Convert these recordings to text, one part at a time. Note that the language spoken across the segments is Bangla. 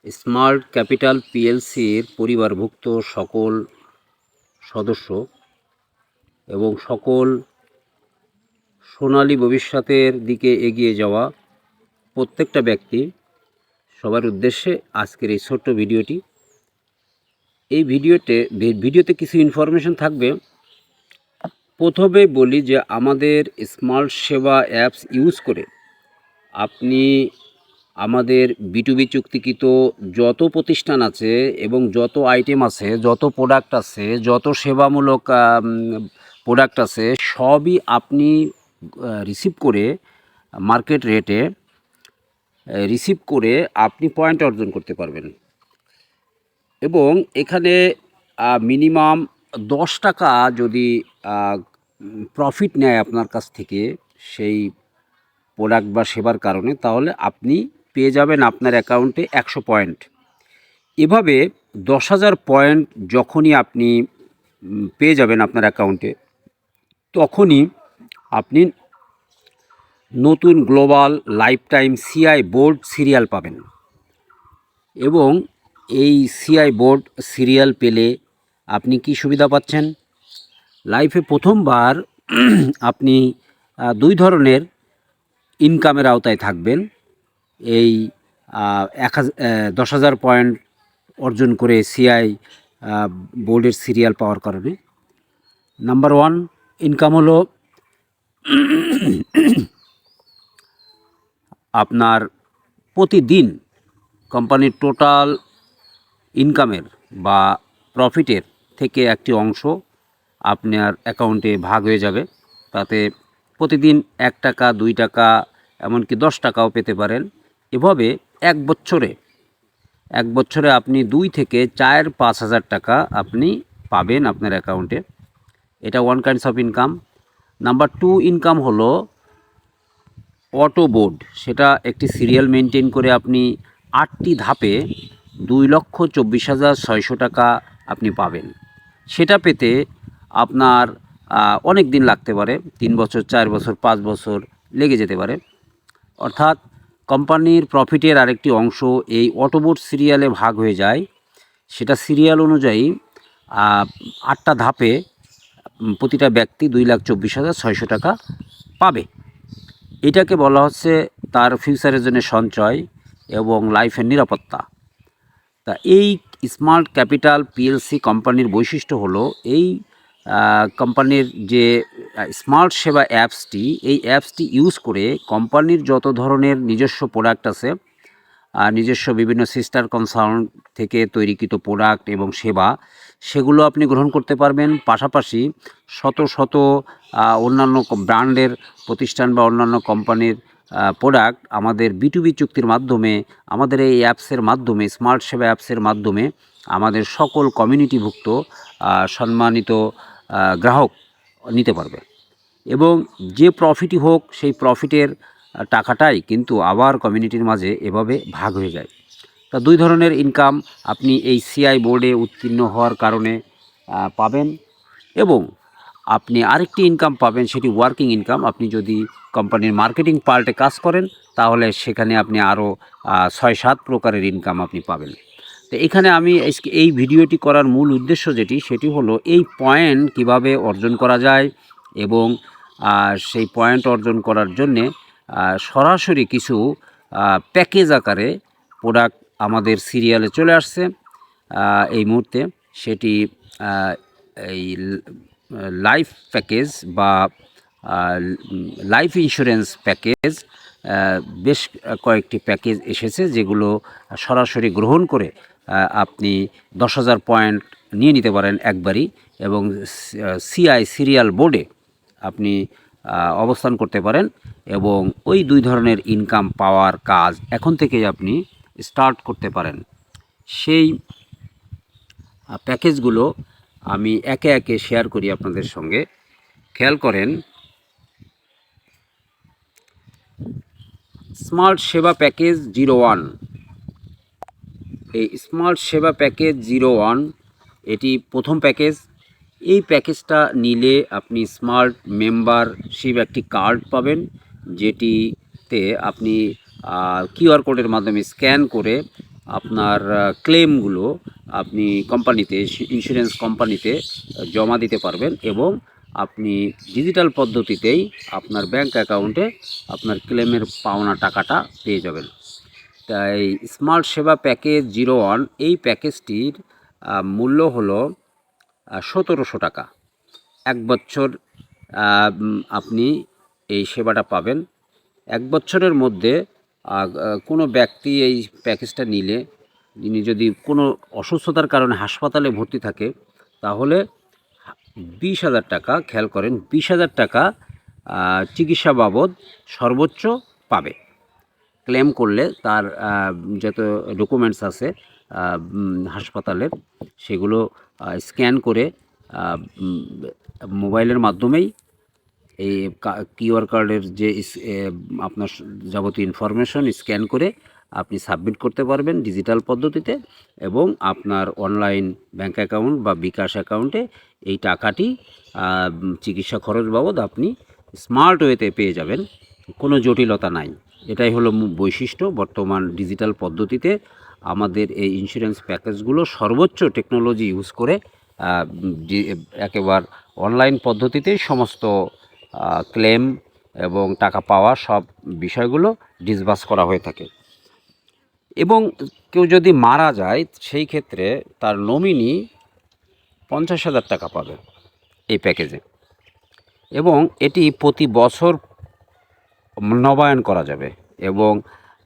স্মার্ট ক্যাপিটাল পিএলসির পরিবারভুক্ত সকল সদস্য এবং সকল সোনালী ভবিষ্যতের দিকে এগিয়ে যাওয়া প্রত্যেকটা ব্যক্তি সবার উদ্দেশ্যে আজকের এই ছোট্ট ভিডিওটি। এই ভিডিওতে কিছু ইনফরমেশন থাকবে। প্রথমে বলি যে আমাদের স্মার্ট সেবা অ্যাপস ইউজ করে আপনি আমাদের বিটুবি চুক্তিকৃত যত প্রতিষ্ঠান আছে এবং যত আইটেম আছে, যত প্রোডাক্ট আছে, যত সেবামূলক প্রোডাক্ট আছে, সবই আপনি রিসিভ করে মার্কেট রেটে রিসিভ করে আপনি পয়েন্ট অর্জন করতে পারবেন। এবং এখানে মিনিমাম 10 টাকা যদি প্রফিট নেয় আপনার কাছ থেকে সেই প্রোডাক্ট বা সেবার কারণে, তাহলে আপনি পেয়ে যাবেন আপনার অ্যাকাউন্টে 100 পয়েন্ট। এভাবে 10,000 পয়েন্ট যখনই আপনি পেয়ে যাবেন আপনার অ্যাকাউন্টে, তখনই আপনি নতুন global life time CI board serial পাবেন। এবং এই সিআই বোর্ড সিরিয়াল পেলে আপনি কি সুবিধা পাচ্ছেন? লাইফে প্রথমবার আপনি 2 ধরনের ইনকামের আওতায় থাকবেন এই 10,000 পয়েন্ট অর্জন করে সিআই বোর্ডের সিরিয়াল পাওয়ার কারণে। নাম্বার 1 ইনকাম হলো আপনার প্রতিদিন কোম্পানির টোটাল ইনকামের বা প্রফিটের থেকে একটি অংশ আপনার অ্যাকাউন্টে ভাগ হয়ে যাবে। তাতে প্রতিদিন 1 টাকা, 2 টাকা, এমনকি 10 টাকাও পেতে পারেন। এভাবে এক বছরে আপনি 2 থেকে 4-5 হাজার টাকা আপনি পাবেন আপনার অ্যাকাউন্টে। এটা one kinds of income. Number 2 income হলো অটো বোর্ড। সেটা একটি সিরিয়াল মেনটেন করে আপনি 8টি ধাপে 2,24,600 টাকা আপনি পাবেন। সেটা পেতে আপনার অনেক দিন লাগতে পারে, 3 বছর, 4 বছর, 5 বছর লেগে যেতে পারে। অর্থাৎ কোম্পানির প্রফিটের আরেকটি অংশ এই অটোবোর্ড সিরিয়ালে ভাগ হয়ে যায়। সেটা সিরিয়াল অনুযায়ী 8টা ধাপে প্রতিটা ব্যক্তি 2,24,600 টাকা পাবে। এটাকে বলা হচ্ছে তার ফিউচারের জন্য সঞ্চয় এবং লাইফের নিরাপত্তা। তা এই স্মার্ট ক্যাপিটাল পিএলসি কোম্পানির বৈশিষ্ট্য হলো এই কোম্পানির যে স্মার্ট সেবা অ্যাপসটি, এই অ্যাপসটি ইউজ করে কোম্পানির যত ধরনের নিজস্ব প্রোডাক্ট আছে, নিজস্ব বিভিন্ন সিস্টার কনসার্ন থেকে তৈরিকৃত প্রোডাক্ট এবং সেবা, সেগুলো আপনি গ্রহণ করতে পারবেন। পাশাপাশি শত শত অন্যান্য ব্র্যান্ডের প্রতিষ্ঠান বা অন্যান্য কোম্পানির প্রোডাক্ট আমাদের বিটুবি চুক্তির মাধ্যমে, আমাদের এই অ্যাপসের মাধ্যমে, স্মার্ট সেবা অ্যাপসের মাধ্যমে আমাদের সকল কমিউনিটিভুক্ত সম্মানিত গ্রাহক নিতে পারবে। এবং যে প্রফিটই হোক, সেই প্রফিটের টাকাটাই কিন্তু আবার কমিউনিটির মাঝে এভাবে ভাগ হয়ে যায়। তা 2 ধরনের ইনকাম আপনি এই সিআই বোর্ডে উত্তীর্ণ হওয়ার কারণে পাবেন। এবং আপনি আরেকটি ইনকাম পাবেন, সেটি ওয়ার্কিং ইনকাম। আপনি যদি কোম্পানির মার্কেটিং পার্টে কাজ করেন, তাহলে সেখানে আপনি আরও 6-7 প্রকারের ইনকাম আপনি পাবেন। তো এখানে আমি এই ভিডিওটি করার মূল উদ্দেশ্য সেটি হলো এই পয়েন্ট কিভাবে অর্জন করা যায় এবং সেই পয়েন্ট অর্জন করার জন্যে সরাসরি কিছু প্যাকেজ আকারে প্রোডাক্ট আমাদের সিরিয়ালে চলে আসছে এই মুহূর্তে। সেটি এই লাইফ প্যাকেজ বা লাইফ ইন্স্যুরেন্স প্যাকেজ, বেশ কয়েকটি প্যাকেজ এসেছে, যেগুলো সরাসরি গ্রহণ করে আপনি 10,000 পয়েন্ট নিয়ে নিতে পারেন একবারই এবং সিআই সিরিয়াল বোর্ডে আপনি অবস্থান করতে পারেন এবং ওই 2 ধরনের ইনকাম পাওয়ার কাজ এখন থেকেই আপনি স্টার্ট করতে পারেন। সেই প্যাকেজগুলো আমি একে একে শেয়ার করি আপনাদের সঙ্গে। খেয়াল করেন, স্মার্ট সেবা প্যাকেজ 01। এই স্মার্ট সেবা প্যাকেজ 01 এটি প্রথম প্যাকেজ। এই প্যাকেজটা নিলে আপনি স্মার্ট মেম্বারশিপ একটি কার্ড পাবেন, যেটিতে আপনি কিউআর কোডের মাধ্যমে স্ক্যান করে আপনার ক্লেমগুলো আপনি কোম্পানিতে, ইন্স্যুরেন্স কোম্পানিতে জমা দিতে পারবেন এবং আপনি ডিজিটাল পদ্ধতিতেই আপনার ব্যাংক অ্যাকাউন্টে আপনার ক্লেমের পাওনা টাকাটা পেয়ে যাবেন। তাই স্মার্ট সেবা প্যাকেজ 01 এই প্যাকেজটির মূল্য হলো 1700 টাকা। 1 বছর আপনি এই সেবাটা পাবেন। 1 বছরের মধ্যে কোনো ব্যক্তি এই প্যাকেজটা নিলে, যিনি যদি কোনো অসুস্থতার কারণে হাসপাতালে ভর্তি থাকে, তাহলে 20,000 টাকা, খেয়াল করেন, 20,000 টাকা চিকিৎসা বাবদ সর্বোচ্চ পাবে। ক্লেম করলে তার যত ডকুমেন্টস আছে হাসপাতালের, সেগুলো স্ক্যান করে মোবাইলের মাধ্যমেই এই কিউআর কার্ডের যে আপনার যাবতীয় ইনফরমেশন স্ক্যান করে আপনি সাবমিট করতে পারবেন ডিজিটাল পদ্ধতিতে, এবং আপনার অনলাইন ব্যাংক অ্যাকাউন্ট বা বিকাশ অ্যাকাউন্টে এই টাকাটি চিকিৎসা খরচ বাবদ আপনি স্মার্ট ওয়েতে পেয়ে যাবেন। কোনো জটিলতা নাই। এটাই হলো বৈশিষ্ট্য। বর্তমান ডিজিটাল পদ্ধতিতে আমাদের এই ইন্স্যুরেন্স প্যাকেজগুলো সর্বোচ্চ টেকনোলজি ইউজ করে একেবারে অনলাইন পদ্ধতিতেই সমস্ত ক্লেম এবং টাকা পাওয়া সব বিষয়গুলো ডিসবার্স করা হয়ে থাকে। এবং কেউ যদি মারা যায়, সেই ক্ষেত্রে তার নমিনি 50,000 টাকা পাবে এই প্যাকেজে, এবং এটি প্রতি বছর নবায়ন করা যাবে। এবং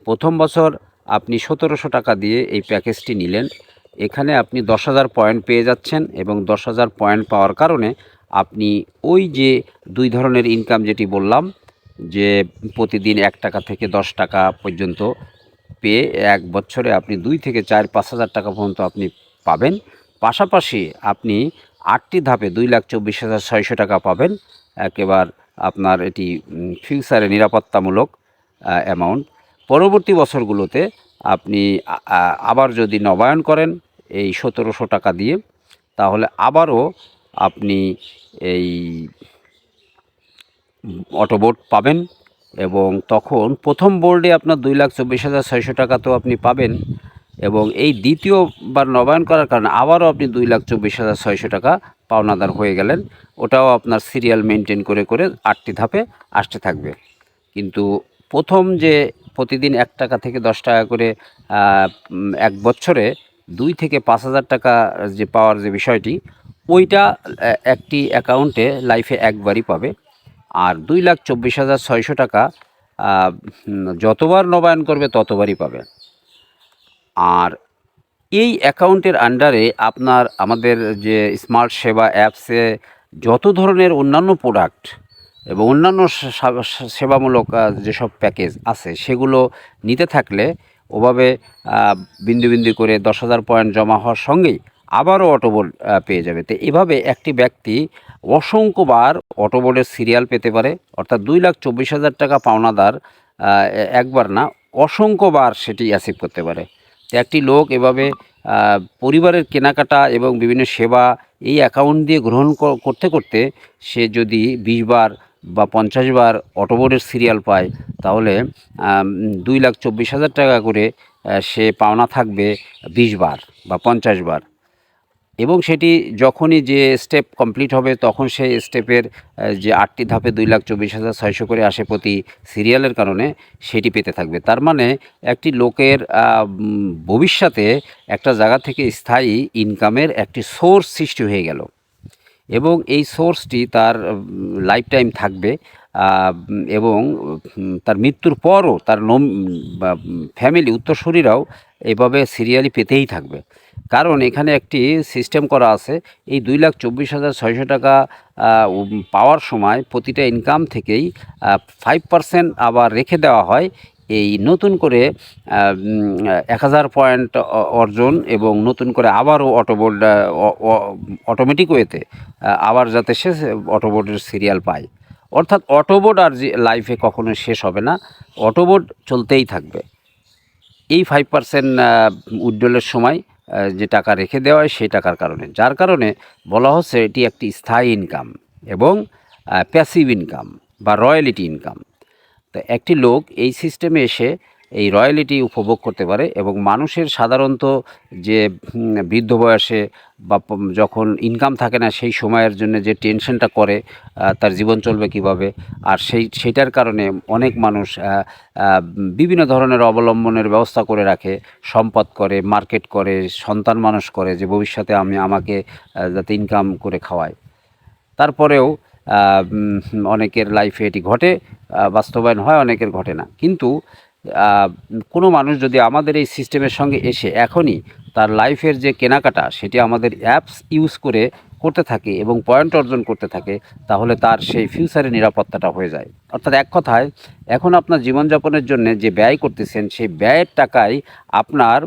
প্রথম বছর আপনি 1700 টাকা দিয়ে এই প্যাকেজটি নিলেন, এখানে আপনি 10,000 পয়েন্ট পেয়ে যাচ্ছেন, এবং 10,000 পয়েন্ট পাওয়ার কারণে আপনি ওই যে 2 ধরনের ইনকাম যেটি বললাম, যে প্রতিদিন 1 টাকা থেকে 10 টাকা পর্যন্ত পেয়ে 1 বছরে আপনি 2 থেকে 4-5,000 টাকা পর্যন্ত আপনি পাবেন। পাশাপাশি আপনি 8টি ধাপে 2,24,600 টাকা পাবেন। একেবারে আপনার এটি ফিউচারে নিরাপত্তামূলক অ্যামাউন্ট। পরবর্তী বছরগুলোতে আপনি আবার যদি নবায়ন করেন এই 1700 টাকা দিয়ে, তাহলে আবারও আপনি এই অটোবোর্ড পাবেন, এবং তখন প্রথম বোর্ডে আপনার 2,24,600 টাকা তো আপনি পাবেন, এবং এই দ্বিতীয়বার নবায়ন করার কারণে আবারও আপনি 2,24,600 টাকা পাওনাদার হয়ে গেলেন। ওটাও আপনার সিরিয়াল মেনটেন করে করে 8টি ধাপে আসতে থাকবে। কিন্তু প্রথম যে প্রতিদিন 1 টাকা থেকে 10 টাকা করে 1 বছরে 2 থেকে 5,000 টাকা যে পাওয়ার যে বিষয়টি, ওইটা একটি অ্যাকাউন্টে লাইফে একবারই পাবে। আর 2,24,600 টাকা যতবার নবায়ন করবে ততবারই পাবে। আর এই অ্যাকাউন্টের আন্ডারে আপনার আমাদের যে স্মার্ট সেবা অ্যাপসে যত ধরনের অন্যান্য প্রোডাক্ট এবং অন্যান্য সেবামূলক যেসব প্যাকেজ আছে, সেগুলো নিতে থাকলে ওভাবে বিন্দু বিন্দু করে 10,000 পয়েন্ট জমা হওয়ার সঙ্গেই আবারও অটোবোর্ড পেয়ে যাবে। তো এভাবে একটি ব্যক্তি অসংখ্যবার অটোবোর্ডের সিরিয়াল পেতে পারে, অর্থাৎ 2,24,000 টাকা পাওনাদার একবার না, অসংখ্যবার সেটি অ্যাচিভ করতে পারে। তো একটি লোক এভাবে পরিবারের কেনাকাটা এবং বিভিন্ন সেবা এই অ্যাকাউন্ট দিয়ে গ্রহণ করতে করতে সে যদি 20 বার বা 50 বার অটোবোর্ডের সিরিয়াল পায়, তাহলে 2,24,000 টাকা করে সে পাওনা থাকবে 20 বার বা 50 বার। এবং সেটি যখনই যে স্টেপ কমপ্লিট হবে, তখন সেই স্টেপের যে 8টি ধাপে 2,24,600 করে আসে প্রতি সিরিয়ালের কারণে, সেটি পেতে থাকবে। তার মানে একটি লোকের ভবিষ্যতে একটা জায়গা থেকে স্থায়ী ইনকামের একটি সোর্স সৃষ্টি হয়ে গেল, এবং এই সোর্সটি তার লাইফ টাইম থাকবে, এবং তার মৃত্যুর পরও তার ফ্যামিলি উত্তরসূরিরাও এভাবে সিরিয়ালি পেতেই থাকবে। কারণ এখানে একটি সিস্টেম করা আছে, এই 2,24,600 টাকা পাওয়ার সময় প্রতিটা ইনকাম থেকেই 5% আবার রেখে দেওয়া হয় এই নতুন করে 1,000 পয়েন্ট অর্জন, এবং নতুন করে আবারও অটোবোর্ড অটোমেটিক ওয়েতে আবার যাতে সে অটোবোর্ডের সিরিয়াল পায়। অর্থাৎ অটোবোর্ড আর যে লাইফে কখনো শেষ হবে না, অটোবোর্ড চলতেই থাকবে। এই 5% উইথড্রলের সময় যে টাকা রেখে দেওয়া হয় সেই টাকার কারণে, যার কারণে বলা হচ্ছে এটি একটি স্থায়ী ইনকাম এবং প্যাসিভ ইনকাম বা রয়্যালিটি ইনকাম। তো একটি লোক এই সিস্টেমে এসে এই রয়্যালিটি উপভোগ করতে পারে। এবং মানুষের সাধারণত যে বৃদ্ধ বয়সে বা যখন ইনকাম থাকে না সেই সময়ের জন্য যে টেনশনটা করে তার জীবন চলবে কিভাবে, আর সেইটার কারণে অনেক মানুষ বিভিন্ন ধরনের অবলম্বনের ব্যবস্থা করে রাখে, সম্পদ করে, মার্কেট করে, সন্তান মানুষ করে, যে ভবিষ্যতে আমাকে যাতে ইনকাম করে খাওয়ায়। তারপরেও অনেকের লাইফে এটি ঘটে, বাস্তবায়ন হয়, অনেকের ঘটে না। কিন্তু কোনো মানুষ যদি আমাদের এই সিস্টেমের সঙ্গে এসে এখনই তার লাইফের যে কেনাকাটা সেটি আমাদের অ্যাপস ইউজ করে করতে থাকে এবং পয়েন্ট অর্জন করতে থাকে, তাহলে তার সেই ফিউচারে নিরাপত্তাটা হয়ে যায়। অর্থাৎ এক কথায়, এখন আপনার জীবনযাপনের জন্য যে ব্যয় করতেছেন সেই ব্যয়ের টাকাই আপনার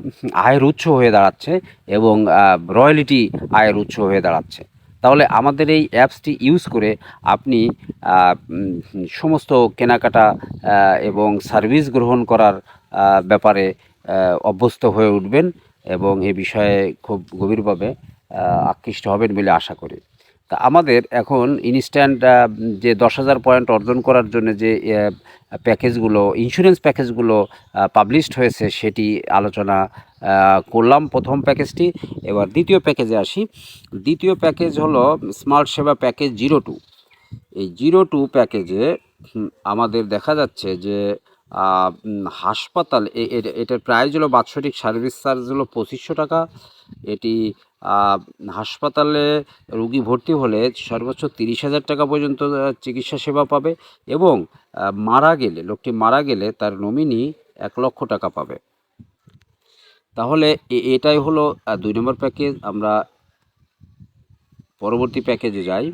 আয়ের উৎস হয়ে দাঁড়াচ্ছে এবং রয়্যালিটি আয়ের উৎস হয়ে দাঁড়াচ্ছে। তাহলে আমাদের এই অ্যাপসটি ইউজ করে আপনি সমস্ত কেনাকাটা এবং সার্ভিস গ্রহণ করার ব্যাপারে অভ্যস্ত হয়ে উঠবেন এবং এ বিষয়ে খুব গভীরভাবে আকৃষ্ট হবেন বলে আশা করি। তা আমাদের এখন ইনস্ট্যান্ট যে 10,000 পয়েন্ট অর্জন করার জন্য যে প্যাকেজগুলো, ইন্স্যুরেন্স প্যাকেজগুলো পাবলিশড হয়েছে সেটি আলোচনা করলাম প্রথম প্যাকেজটি। এবার দ্বিতীয় প্যাকেজে আসি। দ্বিতীয় প্যাকেজ হলো স্মার্ট সেবা প্যাকেজ 02। এই 02 প্যাকেজে আমাদের দেখা যাচ্ছে যে হাসপাতাল, এটার প্রাইস হলো বাৎসরিক সার্ভিস চার্জ হলো 2500 টাকা। এটি হাসপাতালে রুগী ভর্তি হলে সর্বোচ্চ 30,000 টাকা পর্যন্ত চিকিৎসা সেবা পাবে এবং লোকটি মারা গেলে তার নমিনি 1 লক্ষ টাকা পাবে। তাহলে এটাই হলো 2 নম্বর প্যাকেজ। আমরা পরবর্তী প্যাকেজে যাই।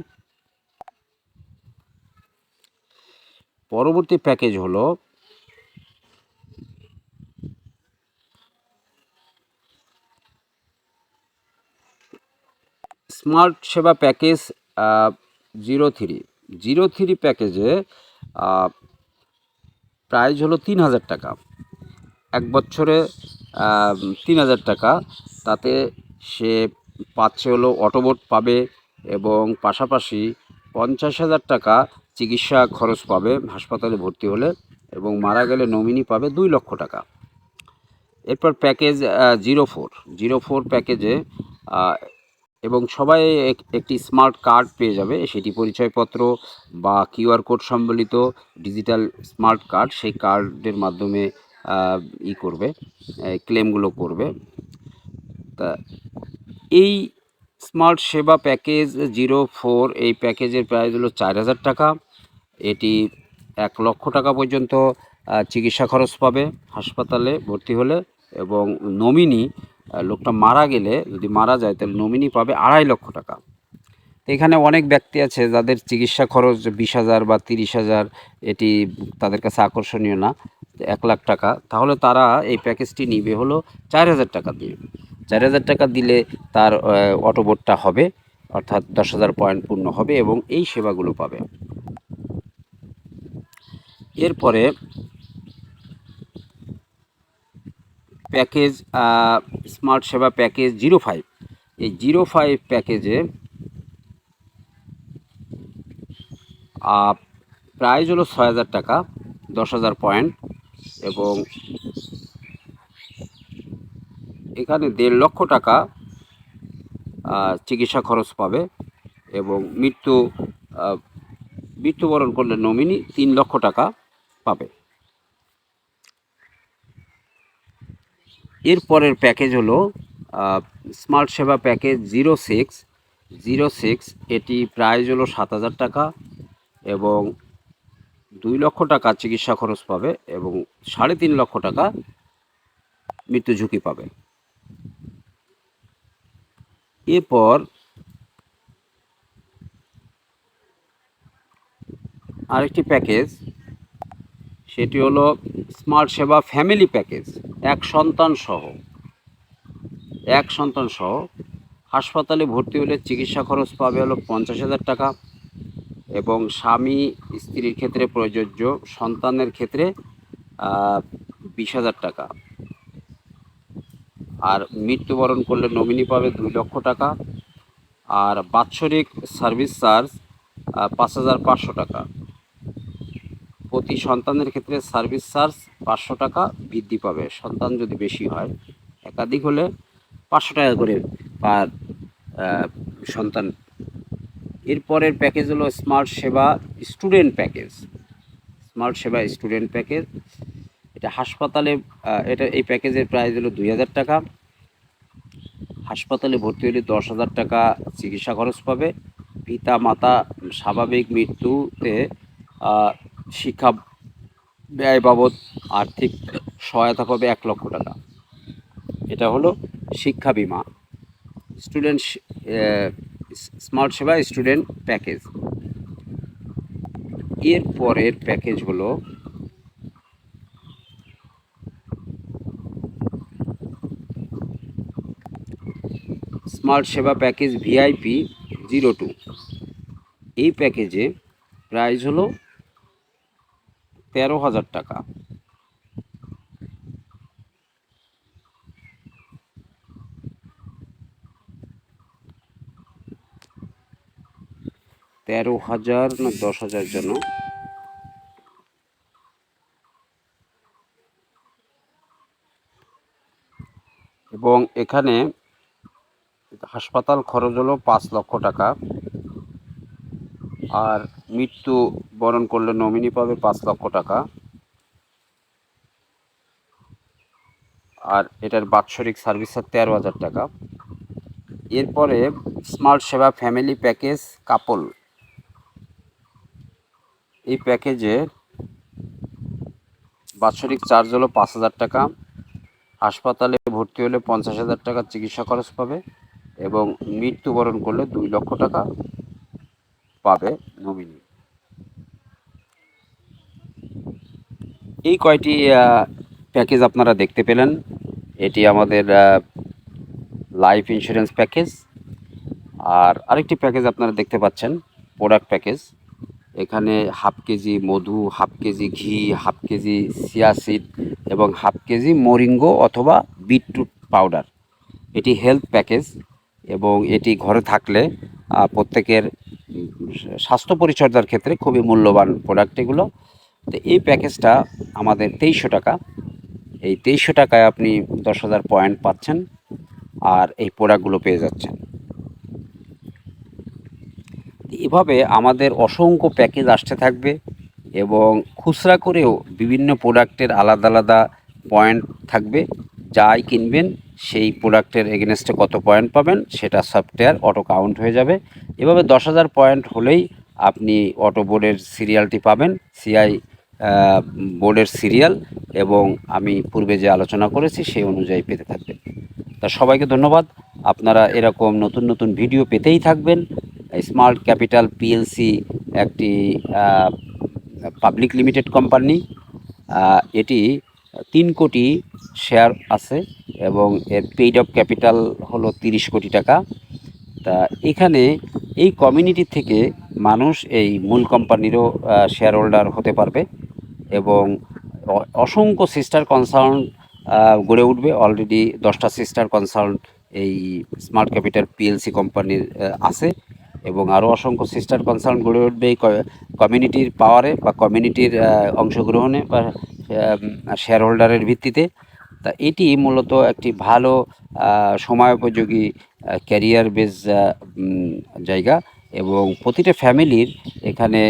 পরবর্তী প্যাকেজ হলো স্মার্ট সেবা প্যাকেজ 03। 03 প্যাকেজে প্রাইস হলো 3,000 টাকা, 1 বছরে 3,000 টাকা। তাতে সে পাচ্ছে হলো অটোবোট পাবে এবং পাশাপাশি 50,000 টাকা চিকিৎসা খরচ পাবে হাসপাতালে ভর্তি হলে, এবং মারা গেলে নমিনি পাবে 2 লক্ষ টাকা। এরপর প্যাকেজ 04 প্যাকেজে এবং সবাই একটি স্মার্ট কার্ড পেয়ে যাবে, সেটি পরিচয়পত্র বা কিউআর কোড সম্বলিত ডিজিটাল স্মার্ট কার্ড। সেই কার্ডের মাধ্যমে করবে, ক্লেমগুলো করবে। তা এই স্মার্ট সেবা প্যাকেজ 04, এই প্যাকেজের প্রাইস হলো 4,000 টাকা। এটি 1 লক্ষ টাকা পর্যন্ত চিকিৎসা খরচ পাবে হাসপাতালে ভর্তি হলে, এবং নমিনি, লোকটা মারা গেলে, যদি মারা যায় তাহলে নমিনি পাবে 2.5 লক্ষ টাকা। এখানে অনেক ব্যক্তি আছে যাদের চিকিৎসা খরচ 20,000 বা 30,000, এটি তাদের কাছে আকর্ষণীয় না, 1 লাখ টাকা। তাহলে তারা এই প্যাকেজটি নিবে হলো 4,000 টাকা দিয়ে। 4,000 টাকা দিলে তার অটোবোটটা হবে, অর্থাৎ 10,000 পয়েন্ট পূর্ণ হবে এবং এই সেবাগুলো পাবে। এরপরে প্যাকেজ স্মার্ট সেবা প্যাকেজ 05। এই 05 প্যাকেজে প্রাইস হলো 6,000 টাকা, 10,000 পয়েন্ট, এবং এখানে 1.5 লক্ষ টাকা চিকিৎসা খরচ পাবে এবং মৃত্যুবরণ করলে নমিনি 3 লক্ষ টাকা পাবে। এরপরের প্যাকেজ হলো স্মার্ট সেবা প্যাকেজ 06। এটি প্রাইস হলো 7,000 টাকা এবং 2 লক্ষ টাকা চিকিৎসা খরচ পাবে এবং 3.5 লক্ষ টাকা মৃত্যু ঝুঁকি পাবে। এরপর আরেকটি প্যাকেজ, সেটি হলো স্মার্ট সেবা ফ্যামিলি প্যাকেজ। এক সন্তান সহ হাসপাতালে ভর্তি হলে চিকিৎসা খরচ পাবে হলো 50,000 টাকা এবং স্বামী স্ত্রীর ক্ষেত্রে প্রযোজ্য, সন্তানের ক্ষেত্রে 20,000 টাকা। আর মৃত্যুবরণ করলে নমিনি পাবে 2 লক্ষ টাকা। আর বাৎসরিক সার্ভিস চার্জ 5,500 টাকা। প্রতি সন্তানের ক্ষেত্রে সার্ভিস চার্জ 500 টাকা বৃদ্ধি পাবে। সন্তান যদি বেশি হয়, একাধিক হলে 500 টাকা করে পার সন্তান। এরপরের প্যাকেজ হলো স্মার্ট সেবা স্টুডেন্ট প্যাকেজ। স্মার্ট সেবা স্টুডেন্ট প্যাকেজ এটা হাসপাতালে, এই প্যাকেজের প্রাইস হলো 2000 টাকা। হাসপাতালে ভর্তি হলে 10,000 টাকা চিকিৎসা খরচ পাবে। পিতা মাতা স্বাভাবিক মৃত্যুতে শিক্ষা ব্যয় বাবদ আর্থিক সহায়তা পাবে 1 লক্ষ টাকা। এটা হলো শিক্ষা বিমা স্টুডেন্ট স্মার্ট সেবা স্টুডেন্ট প্যাকেজ। এর পরের প্যাকেজ হলো স্মার্ট সেবা প্যাকেজ ভিআইপি 02। এই প্যাকেজে প্রাইস হলো 13,000 টাকা। তেরো হাজার না 10,000 যেন, এবং এখানে হাসপাতাল খরচ হলো 5 লক্ষ টাকা। আর মৃত্যু বরণ করলে নমিনি পাবে 5 লক্ষ টাকা। আর এটার বাৎসরিক সার্ভিস 13,000 টাকা। এরপরে স্মার্ট সেবা ফ্যামিলি প্যাকেজ কাপল। এই প্যাকেজে বাৎসরিক চার্জ হলো 5,000 টাকা। হাসপাতালে ভর্তি হলে 50,000 টাকা চিকিৎসা খরচ পাবে এবং মৃত্যুবরণ করলে 2 লক্ষ টাকা পাবে নমিনি। এই কয়টি প্যাকেজ আপনারা দেখতে পেলেন। এটি আমাদের লাইফ ইন্স্যুরেন্স প্যাকেজ। আর আরেকটি প্যাকেজ আপনারা দেখতে পাচ্ছেন প্রোডাক্ট প্যাকেজ। এখানে হাফ কেজি মধু, হাফ কেজি ঘি, হাফ কেজি চিয়া সিড এবং হাফ কেজি মোরিঙ্গো অথবা বিটরুট পাউডার। এটি হেলথ প্যাকেজ এবং এটি ঘরে থাকলে প্রত্যেকের স্বাস্থ্য পরিচর্যার ক্ষেত্রে খুবই মূল্যবান প্রোডাক্ট এগুলো। তো এই প্যাকেজটা আমাদের 2300 টাকা। এই 2300 টাকায় আপনি 10,000 পয়েন্ট পাচ্ছেন আর এই প্রোডাক্টগুলো পেয়ে যাচ্ছেন। এভাবে আমাদের অসংখ্য প্যাকেজ আসতে থাকবে এবং খুচরা করেও বিভিন্ন প্রোডাক্টের আলাদা আলাদা পয়েন্ট থাকবে। যাই কিনবেন সেই প্রোডাক্টের এগেনস্টে কত পয়েন্ট পাবেন সেটা সফটওয়্যার অটো কাউন্ট হয়ে যাবে। এভাবে 10,000 পয়েন্ট হলেই আপনি অটো বোর্ডের সিরিয়ালটি পাবেন, সিআই বোর্ডের সিরিয়াল, এবং আমি পূর্বে যে আলোচনা করেছি সেই অনুযায়ী পেতে থাকবেন। তা সবাইকে ধন্যবাদ। আপনারা এরকম নতুন নতুন ভিডিও পেতেই থাকবেন। স্মার্ট ক্যাপিটাল পিএলসি একটি পাবলিক লিমিটেড কোম্পানি। এটি 3 কোটি শেয়ার আছে এবং এর পেইড অফ ক্যাপিটাল হলো 30 কোটি টাকা। তা এখানে এই কমিউনিটি থেকে মানুষ এই মূল কোম্পানিরও শেয়ার হোল্ডার হতে পারবে এবং অসংখ্য সিস্টার কনসার্ন গড়ে উঠবে। অলরেডি 10টা সিস্টার কনসার্ন এই স্মার্ট ক্যাপিটাল পিএলসি কোম্পানির আছে এবং আরও অসংখ্য সিস্টার কনসার্ন গড়ে উঠবে এই কমিউনিটির পাওয়ারে বা কমিউনিটির অংশগ্রহণে বা শেয়ার হোল্ডারের ভিত্তিতে। তা এটি মূলত একটি ভালো সময়োপযোগী ক্যারিয়ার বেস জায়গা এবং প্রতিটা ফ্যামিলির এখানে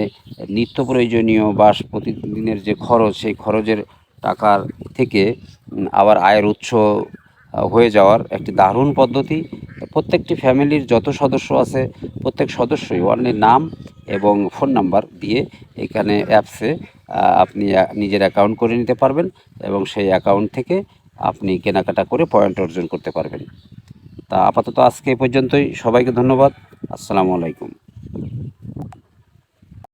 নিত্য প্রয়োজনীয় বা প্রতিদিনের যে খরচ সেই খরচের টাকার থেকে আবার আয়ের উৎস হয়ে যাওয়ার একটি দারুণ পদ্ধতি। প্রত্যেকটি ফ্যামিলির যত সদস্য আছে প্রত্যেক সদস্যই অন্যের নাম এবং ফোন নাম্বার দিয়ে এখানে অ্যাপসে আপনি নিজের অ্যাকাউন্ট করে নিতে পারবেন এবং সেই অ্যাকাউন্ট থেকে আপনি কেনাকাটা করে পয়েন্ট অর্জন করতে পারবেন। তা আপাতত আজকে এ পর্যন্তই। সবাইকে ধন্যবাদ। আসসালামু আলাইকুম।